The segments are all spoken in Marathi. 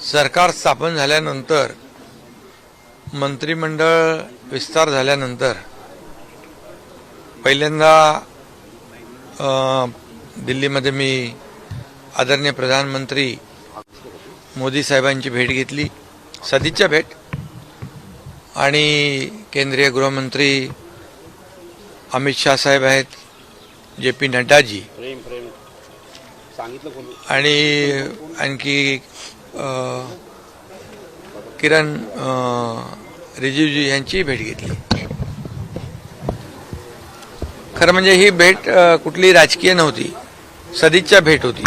सरकार स्थापन झाल्यानंतर मंत्रिमंडळ विस्तार झाल्यानंतर पहिल्यांदा दिल्लीमध्ये मी आदरणीय प्रधानमंत्री मोदी साहेबांची भेट घेतली, सदिच्छा भेट, आणि केंद्रीय गृहमंत्री अमित शाह साहेब आहेत, JP नड्डाजी आणि आणखी किरण रिजिजू यांची भेट घेतली. खरं म्हणजे ही भेट कुठली राजकीय नव्हती, सदिच्छा भेट होती.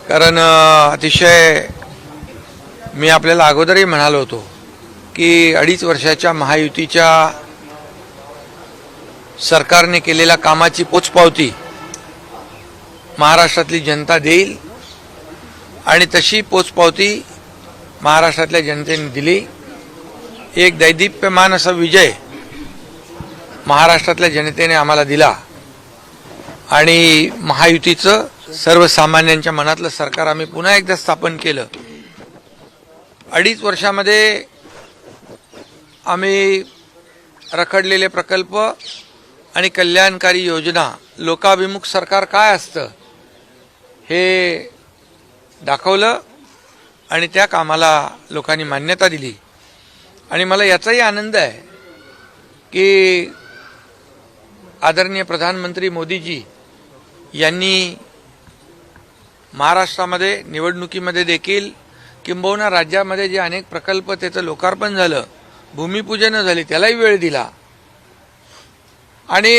कारण अतिशय मी आपल्याला अगोदरही म्हणालो होतो की 2.5 वर्षाच्या महायुतीच्या सरकारने केलेल्या कामाची पोचपावती महाराष्ट्रातली जनता देईल आणि तशी पोचपावती महाराष्ट्रातल्या जनतेने दिली. एक दैदिप्यमान असा विजय महाराष्ट्रातल्या जनतेने आम्हाला दिला आणि महायुतीचं सर्वसामान्यांच्या मनातलं सरकार आम्ही पुन्हा एकदा स्थापन केलं. 2.5 वर्षामध्ये आम्ही रखडलेले प्रकल्प आणि कल्याणकारी योजना, लोकाभिमुख सरकार काय असतं हे दाखवलं आणि त्या कामाला लोकांनी मान्यता दिली. आणि मला याचाही आनंद आहे की आदरणीय प्रधानमंत्री मोदीजी यांनी महाराष्ट्रामध्ये निवडणुकीमध्ये देखील किंबहुना राज्यामध्ये जे अनेक प्रकल्प त्याचं लोकार्पण झालं, भूमिपूजन झाली, त्यालाही वेळ दिला. आणि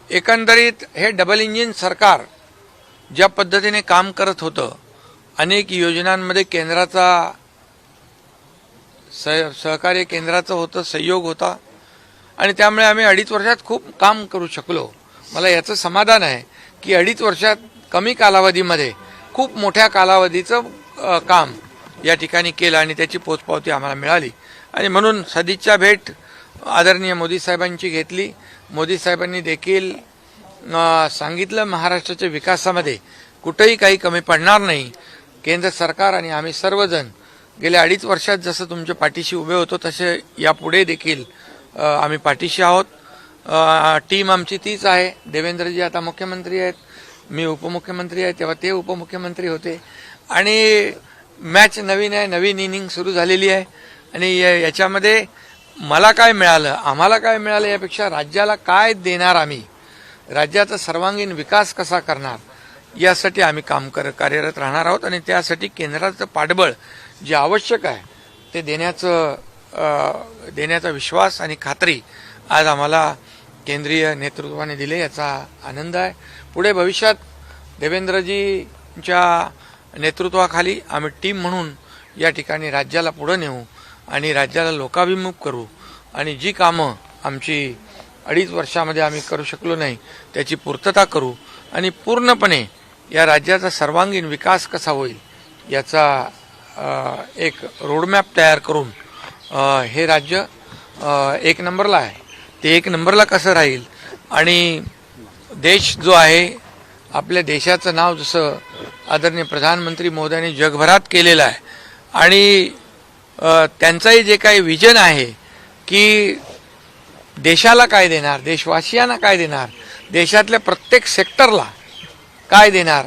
एकंदरीत हे डबल इंजिन सरकार ज्या पद्धतीने काम करत होतं, अनेक योजनांमध्ये केंद्राचा सहकार्य केंद्राचं होतं, सहयोग होता आणि त्यामुळे आम्ही 2.5 वर्षात खूप काम करू शकलो. मला याचं समाधान आहे की 2.5 वर्षात कमी कालावधीमध्ये खूप मोठ्या कालावधीचं काम या ठिकाणी केलं आणि त्याची पोचपावती आम्हाला मिळाली. आणि म्हणून सदिच्छा भेट आदरणीय मोदी साहेबांची घेतली. मोदी साहेबांनी देखील सांगितलं महाराष्ट्राच्या विकासामध्ये कुठेही काही कमी पडणार नाही. केंद्र सरकार आणि आम्ही सर्वजण गेल्या 2.5 वर्षात जसं तुमच्या पाठीशी उभे होतो तसे यापुढे देखील आम्ही पाठीशी आहोत. टीम आमची तीच आहे. देवेंद्रजी आता मुख्यमंत्री आहेत, मी उपमुख्यमंत्री आहे, तेव्हा ते उपमुख्यमंत्री होते आणि मॅच नवीन आहे, नवीन इनिंग सुरू झालेली आहे. आणि याच्यामध्ये मला काय मिळालं, आम्हाला काय मिळालं यापेक्षा राज्याला काय देणार, आम्ही राज्याचा सर्वांगीण विकास कसा करणार यासाठी आम्ही कार्यरत राहणार आहोत. आणि त्यासाठी केंद्राचं पाठबळ जे आवश्यक आहे ते देण्याचा विश्वास आणि खात्री आज आम्हाला केंद्रीय नेतृत्वाने दिले, याचा आनंद आहे. पुढे भविष्यात देवेंद्रजींच्या नेतृत्वाखाली आम्ही टीम म्हणून या ठिकाणी राज्याला पुढे नेऊ आणि राज्याला लोकाभिमुख करू आणि जी कामं आमची 2.5 वर्षामध्ये आम्ही करू शकलो नाही त्याची पूर्तता करू आणि पूर्णपणे या राज्याचा सर्वांगीण विकास कसा होईल याचा एक रोडमॅप तयार करून हे राज्य 1 नंबरला आहे, ते 1 नंबरला कसं राहील आणि देश जो आहे, आपल्या देशाचं नाव जसं आदरणीय प्रधानमंत्री मोदयांनी जगभरात केलेलं आहे आणि त्यांचंही जे काही विजन आहे की देशाला काय देणार, देशवासियांना काय देणार, देशातल्या प्रत्येक सेक्टरला काय देणार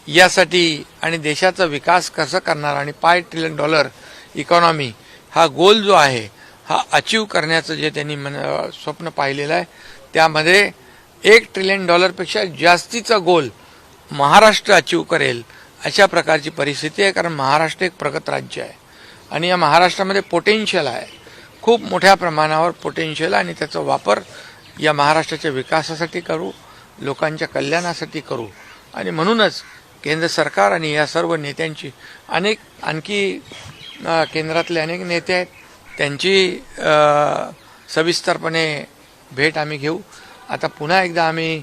यासाठी आणि देशाचा विकास कसं करणार आणि $5 ट्रिलियन इकॉनॉमी हा गोल जो आहे हा अचीव करण्याचं जे त्यांनी स्वप्न पाहिलेलं आहे त्यामध्ये $1 ट्रिलियन पेक्षा जास्तीचा गोल महाराष्ट्र अचीव करेल अशा प्रकारची परिस्थिती आहे. कारण महाराष्ट्र एक प्रगत राज्य आहे आणि या महाराष्ट्रामध्ये पोटेन्शियल आहे, खूप मोठ्या प्रमाणावर पोटेन्शियल, आणि त्याचा वापर या महाराष्ट्राच्या विकासासाठी करू, लोकांच्या कल्याणासाठी करू. आणि म्हणूनच केंद्र सरकार आणि या सर्व नेत्यांची आणखी केंद्रातले अनेक नेते आहेत, त्यांची सविस्तरपणे भेट आम्ही घेऊ. आता पुन्हा एकदा आम्ही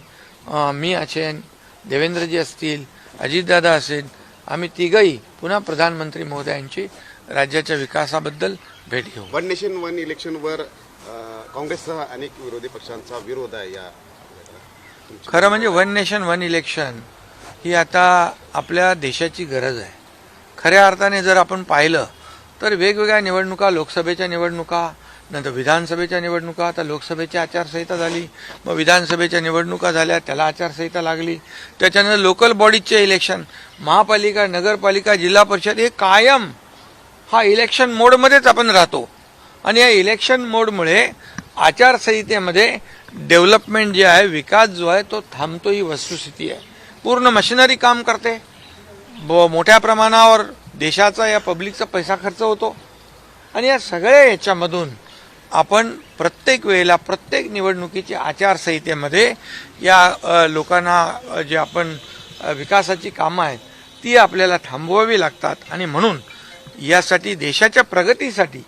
मी असेन, देवेंद्रजी असतील, अजितदादा असेल, आम्ही तिघही पुन्हा प्रधानमंत्री महोदयांची राज्याच्या विकासाबद्दल भेट घेऊ. वन नेशन वन इलेक्शनवर काँग्रेससह अनेक विरोधी पक्षांचा विरोध आहे. या खरं म्हणजे वन नेशन वन इलेक्शन ही आता आपल्या देशाची गरज आहे. खऱ्या अर्थाने जर आपण पाहिलं तर वेगवेगळ्या निवडणुका, लोकसभेच्या निवडणुका, नंतर विधानसभेच्या निवडणुका, आता लोकसभेची आचारसंहिता झाली, मग विधानसभेच्या निवडणुका झाल्या, त्याला आचारसंहिता लागली, त्याच्यानंतर लोकल बॉडीजचे इलेक्शन, महापालिका, नगरपालिका, जिल्हा परिषद, हे कायम हा इलेक्शन मोडमध्येच आपण राहतो. आणि या इलेक्शन मोडमुळे आचारसंहितेमध्ये डेव्हलपमेंट जे आहे, विकास जो आहे तो थांबतो, ही वस्तुस्थिती आहे. पूर्ण मशिनरी काम करते, मोठ्या प्रमाणावर देशाचा, या पब्लिकचा पैसा खर्च होतो. आणि या सगळ्या याच्यामधून आपण प्रत्येक वेळेला, प्रत्येक निवडणुकीची आचारसंहितेमध्ये या लोकांना जे आपण विकासाची कामं आहेत ती आपल्याला थांबवावी लागतात. आणि म्हणून यासाठी, देशाच्या प्रगतीसाठी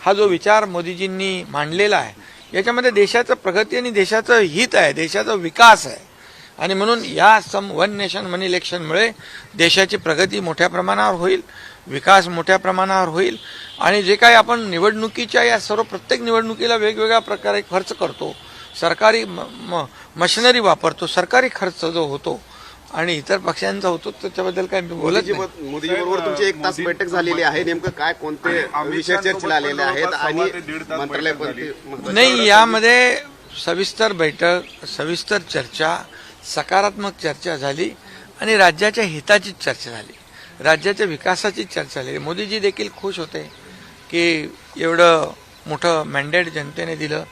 हा जो विचार मोदीजींनी मांडलेला आहे, याच्यामध्ये देशाचं प्रगती आणि देशाचं हित आहे, देशाचा विकास आहे. आणि म्हणून या वन नेशन वन इलेक्शनमुळे देशाची प्रगती मोठ्या प्रमाणावर होईल, विकास मोठ्या प्रमाणावर होईल. आणि जे काही आपण निवडणुकीच्या या सर्व प्रत्येक निवडणुकीला वेगवेगळ्या प्रकारे खर्च करतो, सरकारी मशिनरी वापरतो, सरकारी खर्च जो होतो आणि इतर पक्षांचा होतो, त्याच्याबद्दल काय मी बोलत नाही. मोदीजीबरोबर तुमची 1 तास बैठक झालेली आहे. नेमकं काय, कोणते विषय चर्चेला आलेले आहेत आणि मंत्रालय कोणते? नाही, यामध्ये सविस्तर बैठक, सविस्तर चर्चा, सकारात्मक चर्चा झाली आणि राज्याच्या हिताची चर्चा झाली, राज्याच्या विकासाची चर्चा झाली. मोदीजी देखील खुश होते की एवढं मोठं मॅन्डेट जनतेने दिलं,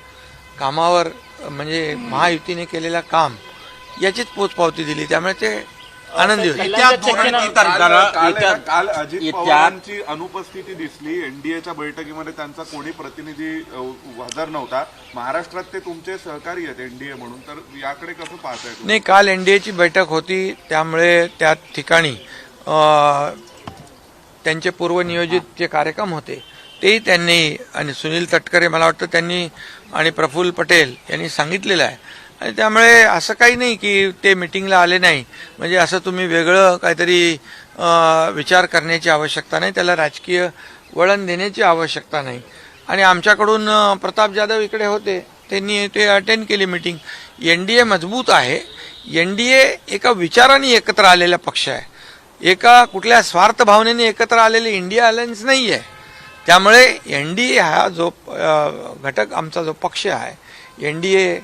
कामावर म्हणजे महायुतीने केलेलं काम याचीच पोचपावती दिली, त्यामुळे ते आनंदी होते. काल अजित पवारांची अनुपस्थिती दिसली एनडीएच्या बैठकीमध्ये, त्यांचा कोणी प्रतिनिधी हजर नव्हता. महाराष्ट्रात ते तुमचे सहकारी आहेत एनडीए म्हणून, तर याकडे कसं पाहताय? नाही, काल एनडीएची बैठक होती, त्यामुळे त्या ठिकाणी त्यांचे पूर्वनियोजित जे कार्यक्रम होते तेही त्यांनी, आणि सुनील तटकरे मला वाटतं त्यांनी, आणि प्रफुल्ल पटेल यांनी सांगितलेलं आहे. आणि त्यामुळे असं काही नाही की ते मिटिंगला आले नाही म्हणजे असं तुम्ही वेगळं काहीतरी विचार करण्याची आवश्यकता नाही, त्याला राजकीय वळण देण्याची आवश्यकता नाही. आणि आमच्याकडून प्रताप जाधव इकडे होते, त्यांनी ते अटेंड केली मिटिंग. एनडीए मजबूत आहे, एनडीए एका विचाराने एकत्र आलेला पक्ष आहे, एका कुठल्या स्वार्थ भावनेने एकत्र आलेली इंडिया अलायन्स नाही आहे. त्यामुळे एनडीए हा जो घटक, आमचा जो पक्ष आहे, एनडीए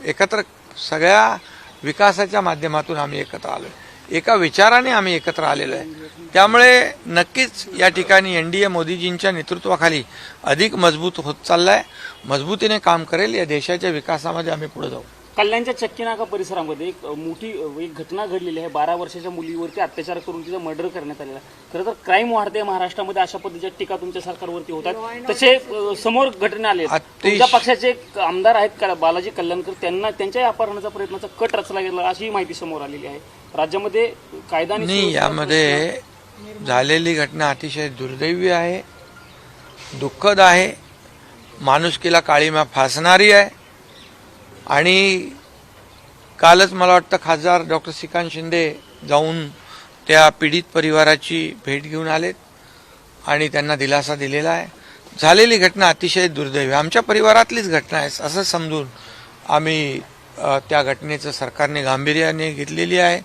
एकत्र सगळ्या विकासाच्या माध्यमातून आम्ही एकत्र आलो, एका विचाराने आम्ही एकत्र आलेलो आहे. त्यामुळे नक्कीच या ठिकाणी एनडीए मोदीजींच्या नेतृत्वाखाली अधिक मजबूत होत चाललाय, मजबूतीने काम करेल. या देशाच्या विकासामध्ये आम्ही पुढे जाऊ. कल्याणच्या चक्कीनाका परिसरामध्ये एक घटना घडलेली आहे. 12 वर्षाच्या मुलीवरती अत्याचार करून तिचा मर्डर करण्यात आलेला. खरं तर क्राईम वाढते महाराष्ट्रामध्ये, अशा पद्धतीच्या टीका तुमच्या सरकारवरती होतात. तसे समोर घटना आले. तुमच्या पक्षाचे आमदार आहेत बालाजी कल्याणकर, त्यांच्या अपहरणाचा प्रयत्नाचा कट रचला गेला अशी माहिती समोर आलेली आहे. राज्यामध्ये कायदा नाही, यामध्ये झालेली घटना अतिशय दुर्दैवी आहे, दुःखद आहे, माणुसकीला काळीमा फासणारी आहे. आणि कालच मला वाटतं खासदार डॉक्टर श्रीकांत शिंदे जाऊन त्या पीडित परिवाराची भेट घेऊन आलेत आणि त्यांना दिलासा दिलेला आहे. झालेली घटना अतिशय दुर्दैवी, आमच्या परिवारातलीच घटना आहे असं समजून आम्ही त्या घटनेचं सरकारने गांभीर्याने घेतलेली आहे.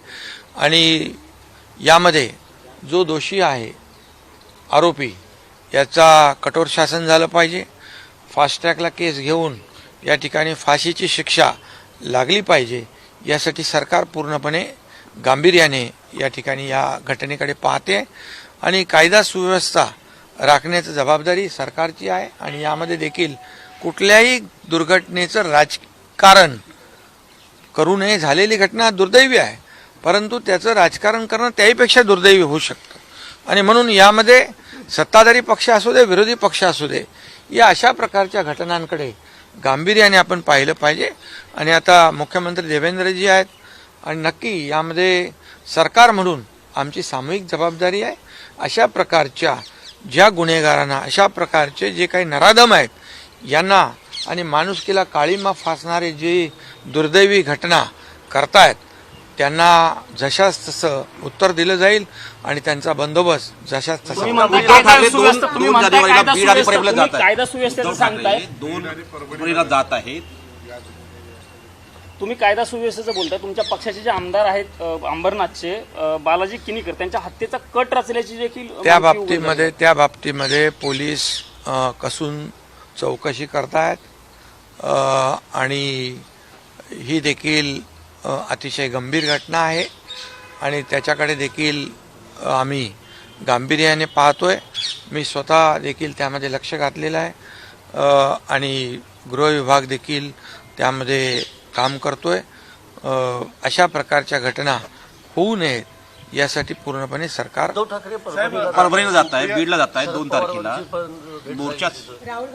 आणि यामध्ये जो दोषी आहे, आरोपी, याचा कठोर शासन झालं पाहिजे. फास्ट ट्रॅकला केस घेऊन या ठिकाणी फाशीची शिक्षा लागली पाहिजे. यासाठी सरकार पूर्णपणे गांभीर्याने या ठिकाणी या घटनेकडे पाहते आणि कायदा सुव्यवस्था राखण्याची जबाबदारी सरकारची आहे. आणि यामध्ये देखील कुठल्याही दुर्घटनेचं राजकारण करू नये. झालेली घटना दुर्दैवी आहे, परंतु त्याचं राजकारण करणं त्याहीपेक्षा दुर्दैवी होऊ शकतं. आणि म्हणून यामध्ये सत्ताधारी पक्ष असू दे, विरोधी पक्ष असू दे, या अशा प्रकारच्या घटनांकडे गांभीर्याने आपण पाहिलं पाहिजे. आणि आता मुख्यमंत्री देवेंद्रजी आहेत आणि नक्की यामध्ये सरकार म्हणून आमची सामूहिक जबाबदारी आहे. अशा प्रकारच्या ज्या गुन्हेगारांना, अशा प्रकारचे जे काही नराधम आहेत यांना आणि माणुसकीला काळीमा फासणारे जे दुर्दैवी घटना करतायत त्यांना जशाच तसं उत्तर दिलं जाईल आणि त्यांचा बंदोबस्त जशाच तसा. कायदा सुव्यवस्थेचं सांगताय, 2 जात आहेत. तुम्ही कायदा सुव्यवस्थेचं बोलता, तुमच्या पक्षाचे जे आमदार आहेत अंबरनाथचे बालाजी किनीकर, त्यांच्या हत्येचा कट रचल्याची देखील त्या बाबतीमध्ये पोलीस कसून चौकशी करतायत आणि ही देखील अतिशय गंभीर घटना आहे आणि त्याच्याकडे देखील आम्ही गांभीर्याने पाहतोय. मी स्वतः देखील त्यामध्ये लक्ष घातलेलं आहे आणि गृह विभाग देखील त्यामध्ये काम करतोय. अशा प्रकारच्या घटना होऊ नयेत यासाठी पूर्णपणे सरकार परभणीला जात आहे, बीडला जात आहे 2 तारखेला मोर्चा,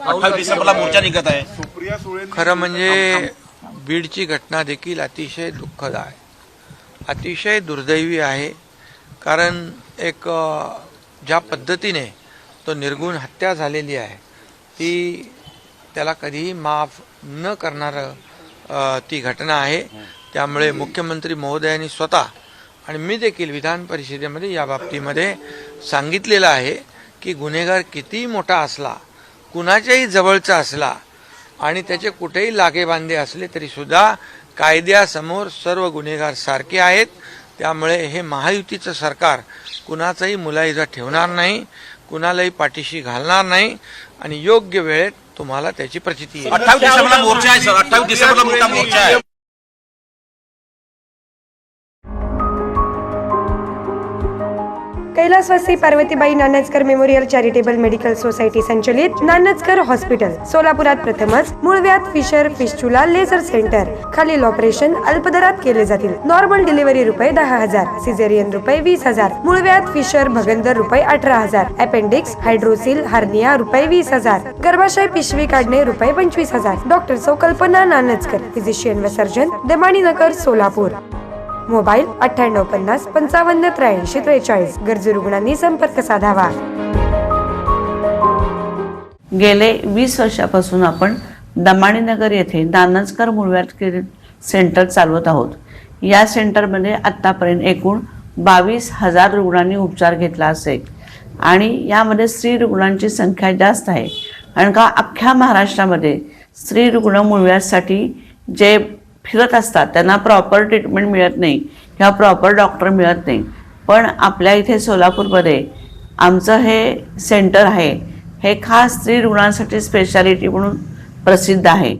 28 डिसेंबरला मोर्चा निघत आहे. सुप्रिया सुळे खरं म्हणजे बीडची घटना देखील अतिशय दुःखद आहे, अतिशय दुर्दैवी आहे. कारण एक ज्या पद्धतीने तो निर्गुण हत्या झालेली आहे ती त्याला कधीही माफ न करणारं ती घटना आहे. त्यामुळे मुख्यमंत्री महोदयांनी स्वतः आणि मी देखील विधान परिषदेमध्ये या बाबतीमध्ये सांगितलेलं आहे की गुन्हेगार कितीही मोठा असला, कुणाच्याही जवळचा असला आणि त्याचे कुठेही लागेबांधे असले तरी सुद्धा कायद्यासमोर सर्व गुन्हेगार सारखे आहेत. त्यामुळे हे महायुतीचं सरकार कुणाचाही मुलाहिजा ठेवणार नाही, कुणालाही पाठीशी घालणार नाही आणि योग्य वेळेत तुम्हाला त्याची प्रचिती येईल. 28 डिसेंबरला मोर्चा आहे सर, 28 डिसेंबरला मोठा मोर्चा आहे. कैलासवासी Parvatibai Nanjkar memorial charitable medical society संचलित नानजकर हॉस्पिटल सोलापुरात प्रथमच मूळव्याध फिशर फिस्चुला लेझर सेंटर. खालील ऑपरेशन अल्पदरात केले जातील. नॉर्मल डिलिव्हरी रुपये 10,000, सिझेरियन रुपये 20,000, मूळव्याध फिशर भगंदर रुपये 18,000, अपेंडिक्स हायड्रोसिल हार्निया रुपये 20,000, गर्भाशय पिशवी काढणे रुपये 25,000. डॉक्टर कल्पना नानजकर, फिजिशियन व सर्जन, देमाणीनगर सोलापूर. मोबाईल 9850 55 83 43. गरजू रुग्णांनी संपर्क साधावा. गेले 20 वर्षापासून आपण दमाणीनगर येथे नानजकर मूळव्याध सेंटर चालवत आहोत. या सेंटरमध्ये आत्तापर्यंत एकूण 22,000 रुग्णांनी उपचार घेतला असेल आणि यामध्ये स्त्री रुग्णांची संख्या जास्त आहे. कारण का अख्ख्या महाराष्ट्रामध्ये स्त्री रुग्ण मूळव्याधसाठी जे फिरत असतात त्यांना प्रॉपर ट्रीटमेंट मिळत नाही किंवा प्रॉपर डॉक्टर मिळत नाही. पण आपल्या इथे सोलापूरमध्ये आमचं हे सेंटर आहे, हे खास स्त्री रुग्णांसाठी स्पेशालिटी म्हणून प्रसिद्ध आहे.